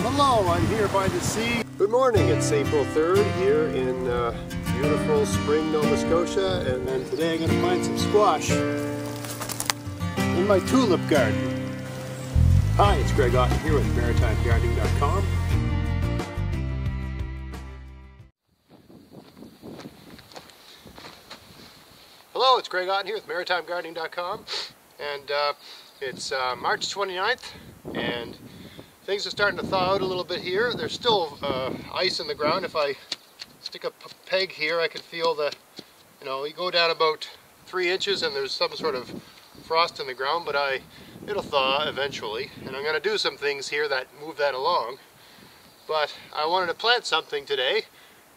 Hello, I'm here by the sea. Good morning, it's April 3rd here in beautiful Spring, Nova Scotia, and then today I'm going to plant some squash in my tulip garden. Hi, it's Greg Otten here with maritimegardening.com. Hello, it's Greg Otten here with maritimegardening.com, and it's March 29th, and things are starting to thaw out a little bit here. There's still ice in the ground. If I stick a peg here, I can feel the, you go down about 3 inches and there's some sort of frost in the ground, but it'll thaw eventually. And I'm going to do some things here that move that along. But I wanted to plant something today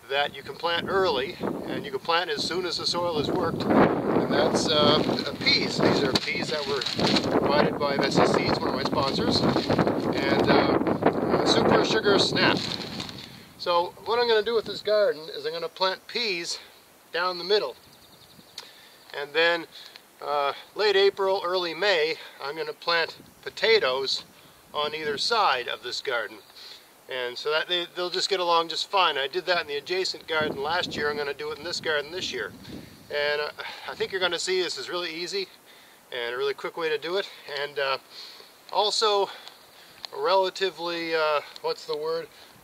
that you can plant early, and you can plant as soon as the soil is worked, and that's peas. These are peas that were provided by Messy Seeds, one of my sponsors, and Super Sugar Snap. So what I'm going to do with this garden is I'm going to plant peas down the middle, and then late April, early May, I'm going to plant potatoes on either side of this garden. And so that they'll just get along just fine. I did that in the adjacent garden last year. I'm going to do it in this garden this year. And I think you're going to see this is really easy and a really quick way to do it. And also relatively,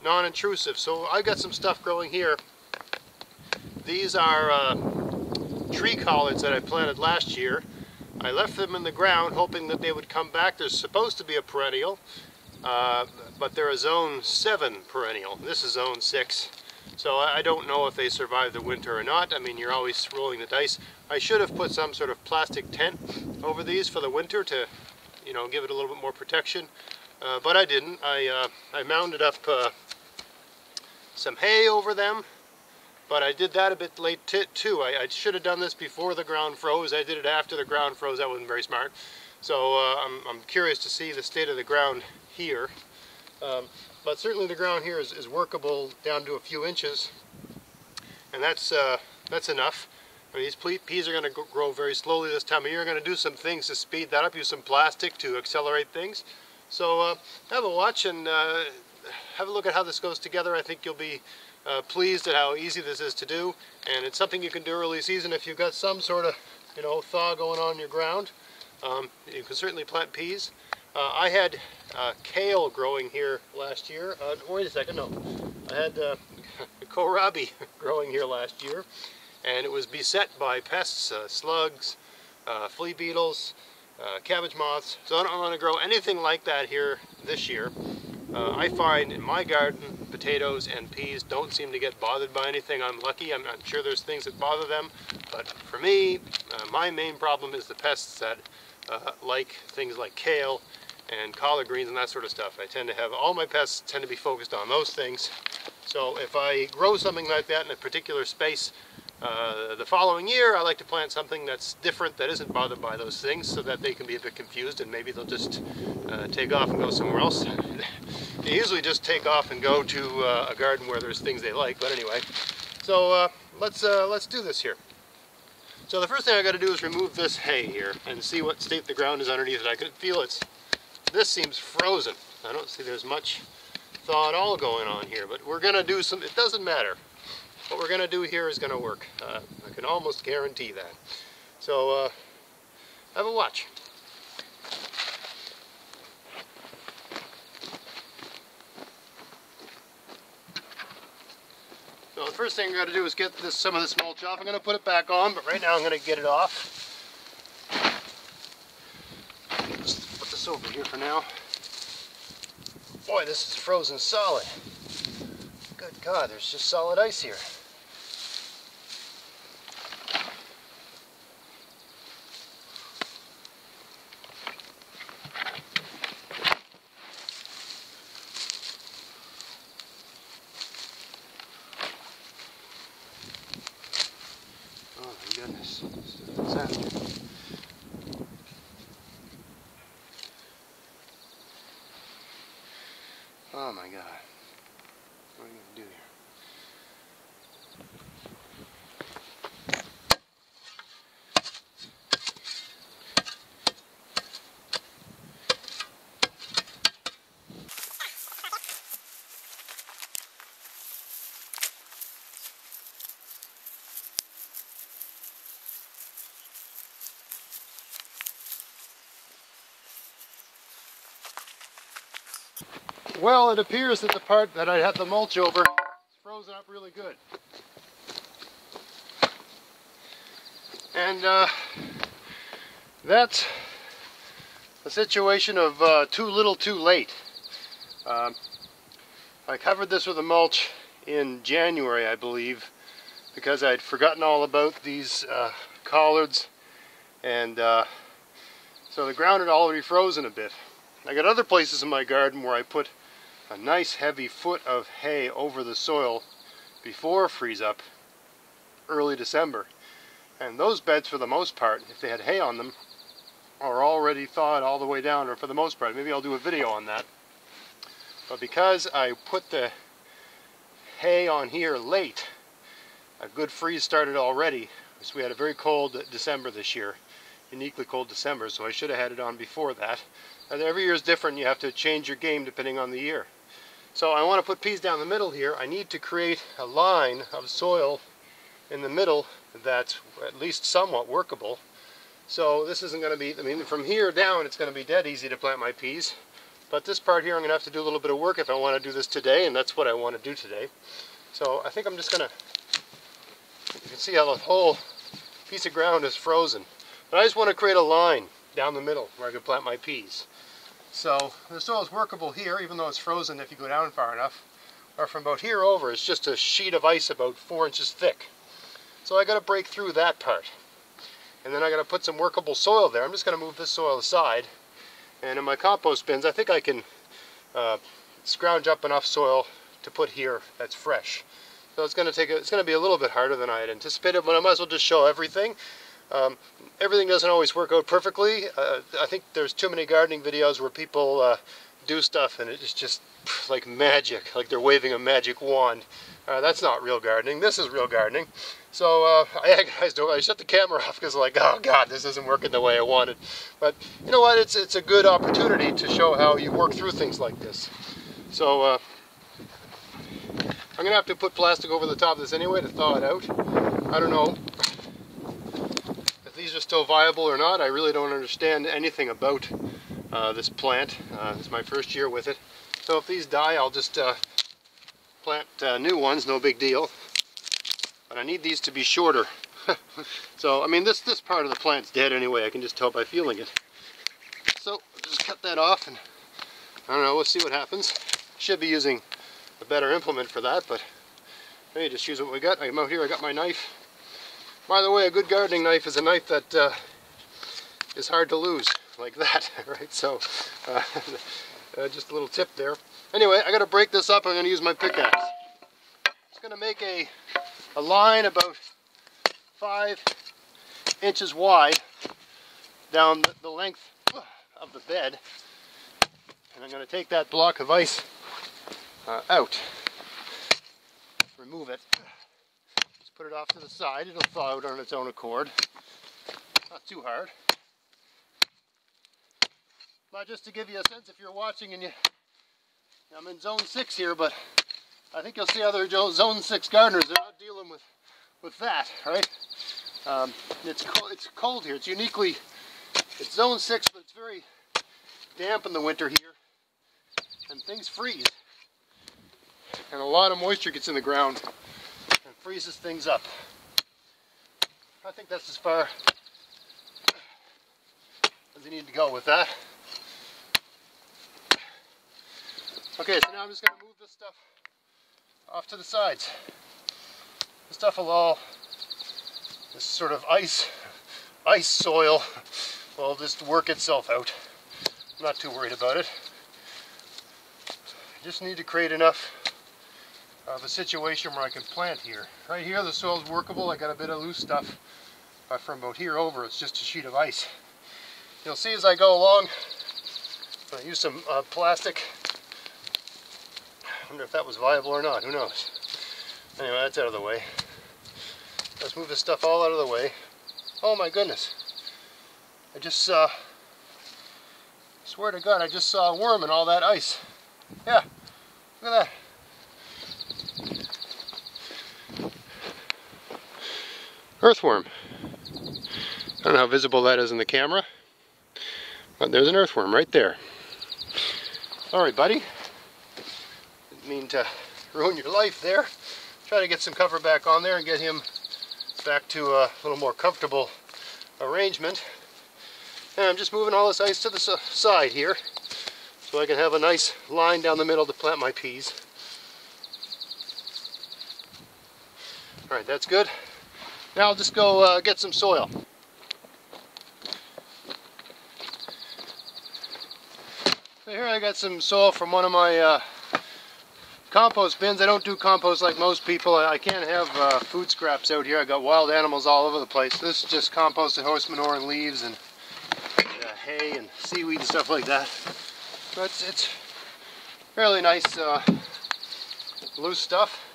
non-intrusive. So I've got some stuff growing here. These are tree collards that I planted last year. I left them in the ground hoping that they would come back. They're supposed to be a perennial. But they're a zone 7 perennial. This is zone 6. So I don't know if they survive the winter or not. I mean, you're always rolling the dice. I should have put some sort of plastic tent over these for the winter to, give it a little bit more protection. But I didn't. I mounded up some hay over them. But I did that a bit late too. I should have done this before the ground froze. I did it after the ground froze. That wasn't very smart. So I'm curious to see the state of the ground here. But certainly the ground here is workable down to a few inches, and that's enough. I mean, these peas are going to grow very slowly this time of year. I'm going to do some things to speed that up, use some plastic to accelerate things. So have a watch and have a look at how this goes together. I think you'll be pleased at how easy this is to do, and it's something you can do early season if you've got some sort of thaw going on in your ground. You can certainly plant peas. I had kale growing here last year. Wait a second, no. I had kohlrabi growing here last year, and it was beset by pests, slugs, flea beetles, cabbage moths. So I don't want to grow anything like that here this year. I find in my garden, potatoes and peas don't seem to get bothered by anything. I'm lucky. I'm sure there's things that bother them, but for me, my main problem is the pests that like things like kale and collard greens and that sort of stuff. I tend to have, all my pests tend to be focused on those things. So if I grow something like that in a particular space, the following year I like to plant something that's different, that isn't bothered by those things, so that they can be a bit confused and maybe they'll just take off and go somewhere else. They usually just take off and go to a garden where there's things they like, but anyway. So let's do this here. So the first thing I got to do is remove this hay here and see what state the ground is underneath it. I can feel this seems frozen. I don't see there's much thaw at all going on here, but we're going to do some, it doesn't matter. What we're going to do here is going to work. I can almost guarantee that. So have a watch. So the first thing I'm going to do is get some of this mulch off. I'm going to put it back on, but right now I'm going to get it off. Just put this over here for now. Boy, this is frozen solid. Good God, there's just solid ice here. Oh my goodness, this is a disaster. Oh my God, what are you going to do here? Well, it appears that the part that I had the mulch over is frozen up really good. And that's a situation of too little too late. I covered this with a mulch in January, I believe, because I'd forgotten all about these collards, and so the ground had already frozen a bit. I got other places in my garden where I put a nice heavy foot of hay over the soil before freeze up early December, and those beds, for the most part, if they had hay on them, are already thawed all the way down, or for the most part. Maybe I'll do a video on that. But because I put the hay on here late, a good freeze started already. So we had a very cold December this year, uniquely cold December, so I should have had it on before that. And every year is different. You have to change your game depending on the year. So I want to put peas down the middle here. I need to create a line of soil in the middle that's at least somewhat workable. So this isn't going to be, I mean, from here down it's going to be dead easy to plant my peas. But this part here I'm going to have to do a little bit of work if I want to do this today, and that's what I want to do today. So I think I'm just going to, you can see how the whole piece of ground is frozen. But I just want to create a line down the middle where I can plant my peas. So the soil is workable here, even though it's frozen if you go down far enough. Or from about here over, it's just a sheet of ice about 4 inches thick. So I got to break through that part. And then I got to put some workable soil there. I'm just going to move this soil aside. And in my compost bins, I think I can scrounge up enough soil to put here that's fresh. So it's going to be a little bit harder than I had anticipated, but I might as well just show everything. Everything doesn't always work out perfectly. I think there's too many gardening videos where people do stuff and it's just like magic, like they're waving a magic wand. That's not real gardening. This is real gardening. So I shut the camera off because I'm like, oh God, this isn't working the way I wanted. But you know what? It's a good opportunity to show how you work through things like this. So I'm gonna have to put plastic over the top of this anyway to thaw it out. I don't know if these are still viable or not. I really don't understand anything about this plant. This is my first year with it. So if these die, I'll just plant new ones, no big deal. But I need these to be shorter. So, I mean, this part of the plant's dead anyway. I can just tell by feeling it. So, just cut that off and, I don't know, we'll see what happens. Should be using a better implement for that, but maybe just use what we got. I'm out here, I got my knife. By the way, a good gardening knife is a knife that is hard to lose, like that, right? So, just a little tip there. Anyway, I got to break this up. I'm going to use my pickaxe. It's going to make a line about 5 inches wide down the length of the bed, and I'm going to take that block of ice out, remove it, just put it off to the side. It'll thaw out on its own accord, not too hard. But just to give you a sense, if you're watching and I'm in zone 6 here, but I think you'll see other zone 6 gardeners, they're not dealing with that, right? It's cold here. It's zone 6, but it's very damp in the winter here, and things freeze. And a lot of moisture gets in the ground and freezes things up. I think that's as far as you need to go with that. Okay, so now I'm just going to move this stuff off to the sides. This stuff will all, this sort of ice soil will just work itself out. I'm not too worried about it. I just need to create enough of a situation where I can plant here. Right here the soil's workable. I got a bit of loose stuff, but from about here over it's just a sheet of ice. You'll see as I go along, I use some plastic. I wonder if that was viable or not, who knows. Anyway, that's out of the way. Let's move this stuff all out of the way. Oh my goodness. I just saw, swear to God, I just saw a worm in all that ice. Yeah, look at that. Earthworm. I don't know how visible that is in the camera, but there's an earthworm right there. Alright, buddy. Didn't mean to ruin your life there. Try to get some cover back on there and get him back to a little more comfortable arrangement. And I'm just moving all this ice to the side here so I can have a nice line down the middle to plant my peas. Alright, that's good. Now I'll just go get some soil. So here I got some soil from one of my compost bins. I don't do compost like most people. I can't have food scraps out here. I got wild animals all over the place. This is just composted horse manure and leaves and hay and seaweed and stuff like that. But it's fairly nice loose stuff.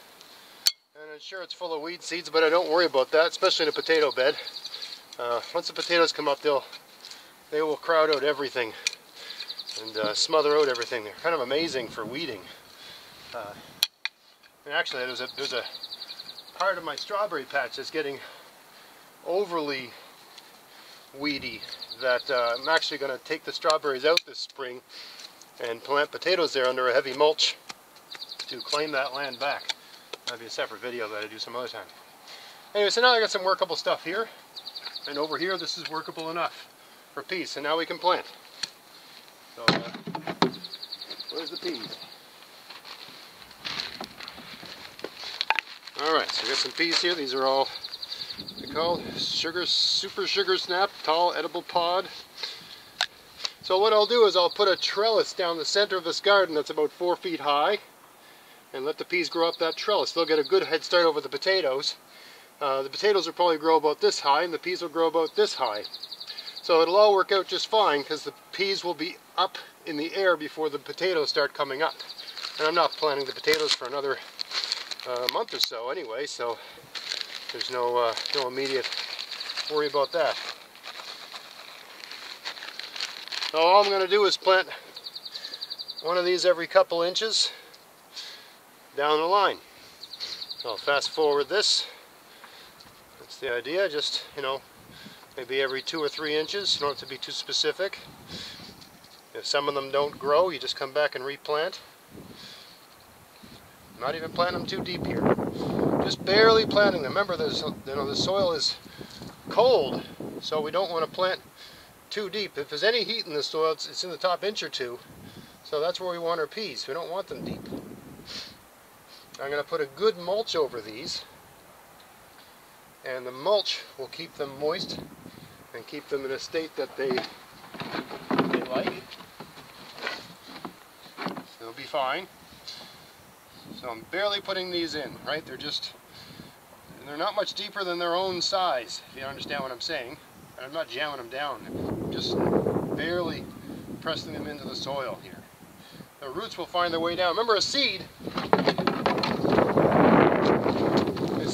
And I'm sure it's full of weed seeds, but I don't worry about that, especially in a potato bed. Once the potatoes come up, they will crowd out everything and smother out everything. They're kind of amazing for weeding. And actually, there's a part of my strawberry patch that's getting overly weedy that I'm actually going to take the strawberries out this spring and plant potatoes there under a heavy mulch to claim that land back. That'll be a separate video that I do some other time. Anyway, so now I got some workable stuff here, and over here this is workable enough for peas. So now we can plant. So where's the peas? Alright, so I got some peas here. These are all they're called super sugar snap, tall edible pod. So what I'll do is I'll put a trellis down the center of this garden that's about 4 feet high and let the peas grow up that trellis. They'll get a good head start over the potatoes. The potatoes will probably grow about this high and the peas will grow about this high. So it'll all work out just fine because the peas will be up in the air before the potatoes start coming up. And I'm not planting the potatoes for another month or so anyway, so there's no immediate worry about that. So all I'm going to do is plant one of these every couple inches down the line. So I'll fast forward this. That's the idea, just, you know, maybe every 2 or 3 inches. You don't have to be too specific. If some of them don't grow, you just come back and replant. Not even planting them too deep here. Just barely planting them. Remember, the soil is cold, so we don't want to plant too deep. If there's any heat in the soil, it's in the top inch or two. So that's where we want our peas. We don't want them deep. I'm going to put a good mulch over these, and the mulch will keep them moist and keep them in a state that they like. They'll be fine. So I'm barely putting these in, right? They're not much deeper than their own size, if you understand what I'm saying. And I'm not jamming them down. I'm just barely pressing them into the soil here. The roots will find their way down. Remember, a seed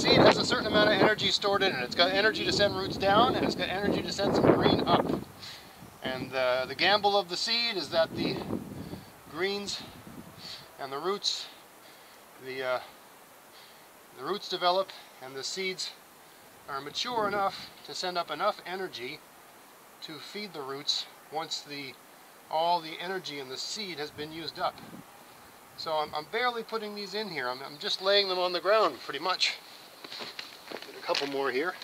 has a certain amount of energy stored in it. It's got energy to send roots down, and it's got energy to send some green up. And the gamble of the seed is that the greens and the roots develop and the seeds are mature enough to send up enough energy to feed the roots once all the energy in the seed has been used up. So I'm barely putting these in here. I'm just laying them on the ground pretty much. Get a couple more here.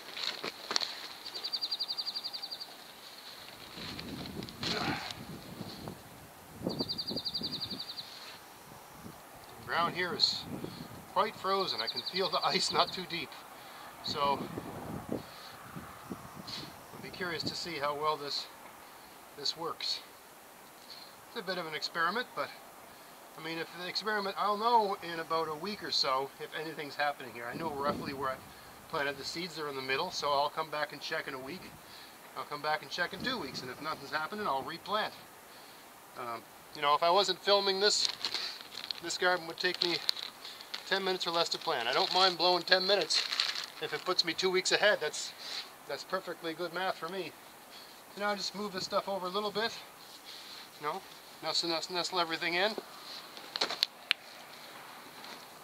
The ground here is quite frozen. I can feel the ice not too deep. So I'll be curious to see how well this works. It's a bit of an experiment, but I mean, if the experiment, I'll know in about a week or so if anything's happening here. I know roughly where I planted the seeds. They're in the middle, so I'll come back and check in a week. I'll come back and check in 2 weeks, and if nothing's happening, I'll replant. You know, if I wasn't filming this garden would take me 10 minutes or less to plant. I don't mind blowing 10 minutes if it puts me 2 weeks ahead. That's perfectly good math for me. So now I just move this stuff over a little bit. You know, nestle everything in.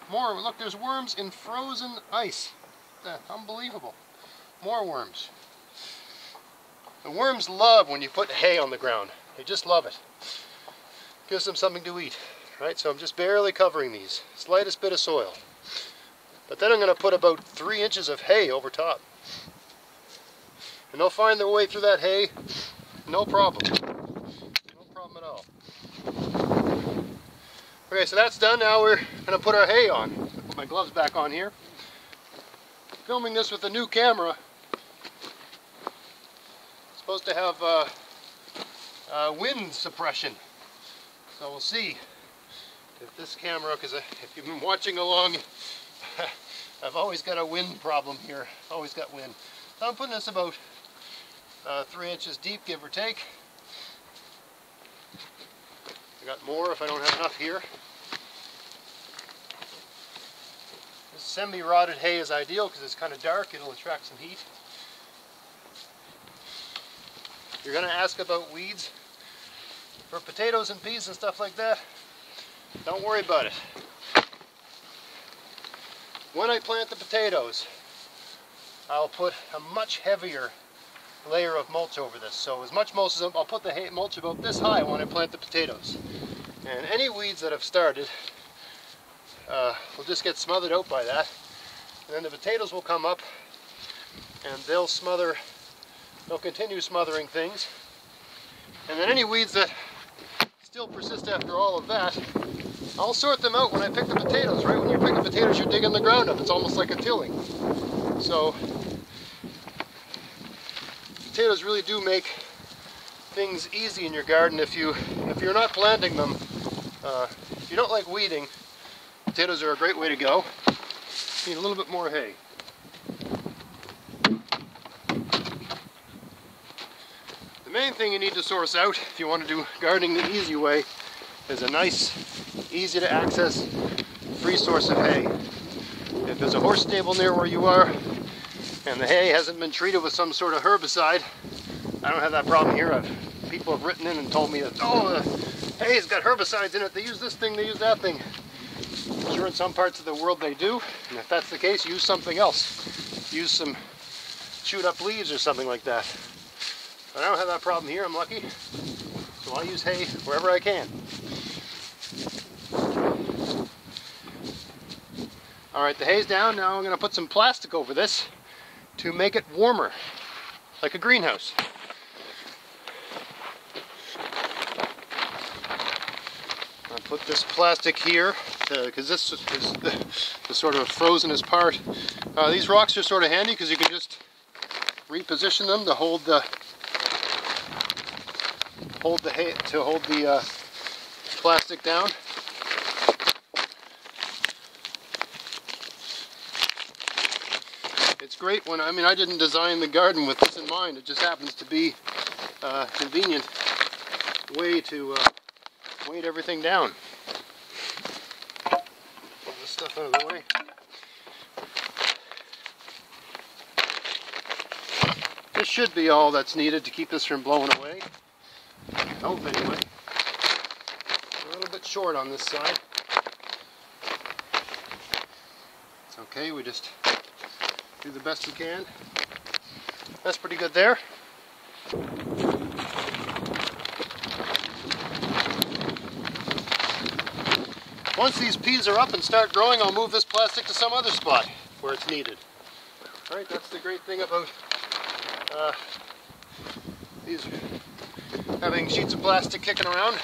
More, look, there's worms in frozen ice. Unbelievable. More worms. The worms love when you put hay on the ground. They just love it. Gives them something to eat. Right, so I'm just barely covering these, slightest bit of soil. But then I'm going to put about 3 inches of hay over top. And they'll find their way through that hay, no problem. No problem at all. Okay, so that's done. Now we're going to put our hay on. Put my gloves back on here. Filming this with a new camera. It's supposed to have wind suppression. So we'll see if this camera, because if you've been watching along, I've always got a wind problem here. Always got wind. So I'm putting this about 3 inches deep, give or take. I got more if I don't have enough here. This semi-rotted hay is ideal because it's kind of dark. It'll attract some heat. You're going to ask about weeds for potatoes and peas and stuff like that. Don't worry about it. When I plant the potatoes, I'll put a much heavier layer of mulch over this. So as much mulch as I'll put the hay mulch about this high when I plant the potatoes. And any weeds that have started will just get smothered out by that. And then the potatoes will come up and they'll continue smothering things. And then any weeds that still persist after all of that, I'll sort them out when I pick the potatoes, right? When you're picking potatoes, you're digging the ground up. It's almost like a tilling. So potatoes really do make things easy in your garden if you're not planting them. If you don't like weeding, potatoes are a great way to go. You need a little bit more hay. The main thing you need to source out if you want to do gardening the easy way is a nice, easy to access, free source of hay. If there's a horse stable near where you are and the hay hasn't been treated with some sort of herbicide, I don't have that problem here. People have written in and told me that, oh, the hay's got herbicides in it, they use this thing, they use that thing. I'm sure in some parts of the world they do, and if that's the case, use something else. Use some chewed up leaves or something like that. But I don't have that problem here, I'm lucky. So I'll use hay wherever I can. Alright, the hay's down. Now I'm going to put some plastic over this to make it warmer, like a greenhouse. I'll put this plastic here because this is the sort of frozenest part. These rocks are sort of handy because you can just reposition them to hold the hay, to hold the plastic down. It's great when, I didn't design the garden with this in mind, it just happens to be a convenient way to weight everything down. Put this stuff out of the way. This should be all that's needed to keep this from blowing away. I hope anyway. A little bit short on this side. It's okay, we just do the best we can. That's pretty good there. Once these peas are up and start growing, I'll move this plastic to some other spot where it's needed. Alright, that's the great thing about these having sheets of plastic kicking around.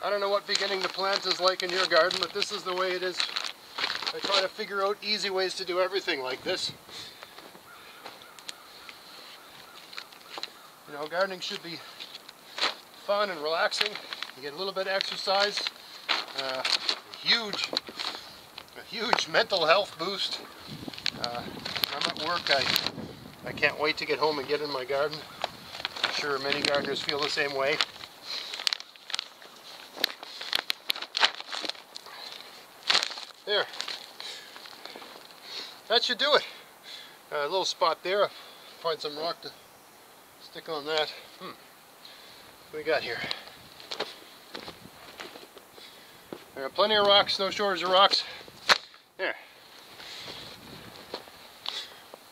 I don't know what beginning to plant is like in your garden, but this is the way it is. I try to figure out easy ways to do everything like this. You know, gardening should be fun and relaxing. You get a little bit of exercise, a huge mental health boost. When I'm at work, I can't wait to get home and get in my garden. I'm sure many gardeners feel the same way. There. That should do it. A little spot there. I'll find some rock to stick on that. What do we got here? I got plenty of rocks, no shortage of rocks. There.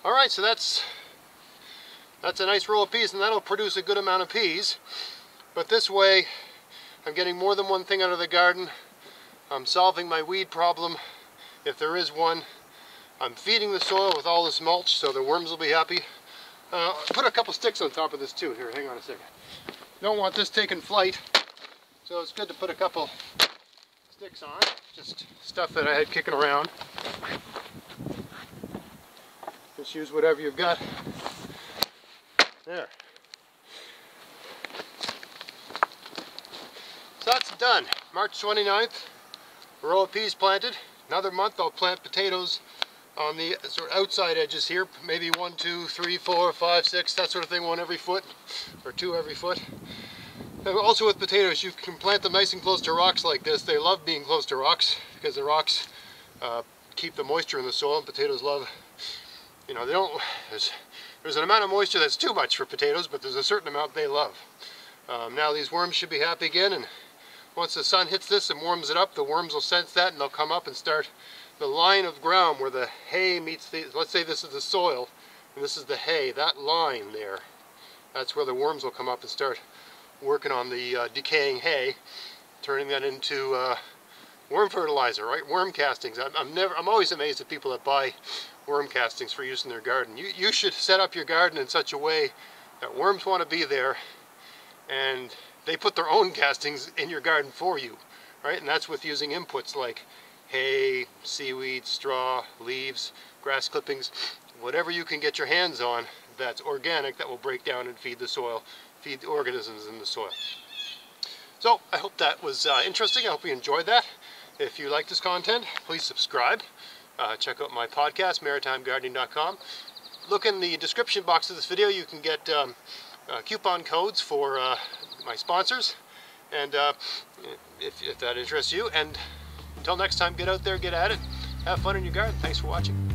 Alright, so that's a nice row of peas, and that'll produce a good amount of peas. But this way, I'm getting more than one thing out of the garden. I'm solving my weed problem, if there is one. I'm feeding the soil with all this mulch, so the worms will be happy. I'll put a couple sticks on top of this too. Here, hang on a second. Don't want this taking flight, so it's good to put a couple sticks on. Just stuff that I had kicking around. Just use whatever you've got. There. So that's done. March 29th, a row of peas planted. Another month I'll plant potatoes on the sort of outside edges here. Maybe 1, 2, 3, 4, 5, 6, that sort of thing, one every foot, or 2 every foot. And also with potatoes, you can plant them nice and close to rocks like this. They love being close to rocks because the rocks keep the moisture in the soil, and potatoes love, you know, they don't, there's an amount of moisture that's too much for potatoes, but there's a certain amount they love. Now these worms should be happy again, and once the sun hits this and warms it up, the worms will sense that and they'll come up and start the line of ground where the hay meets the, let's say this is the soil and this is the hay, that line there, that's where the worms will come up and start working on the decaying hay, turning that into worm fertilizer, right? Worm castings. I'm always amazed at people that buy worm castings for use in their garden. You should set up your garden in such a way that worms want to be there, and they put their own castings in your garden for you, right? And that's with using inputs like hay, seaweed, straw, leaves, grass clippings, whatever you can get your hands on that's organic, that will break down and feed the soil, feed the organisms in the soil. So I hope that was interesting. I hope you enjoyed that. If you like this content, please subscribe. Check out my podcast, maritimegardening.com. Look in the description box of this video. You can get coupon codes for my sponsors, and if that interests you. And until next time, get out there, get at it, have fun in your garden. Thanks for watching.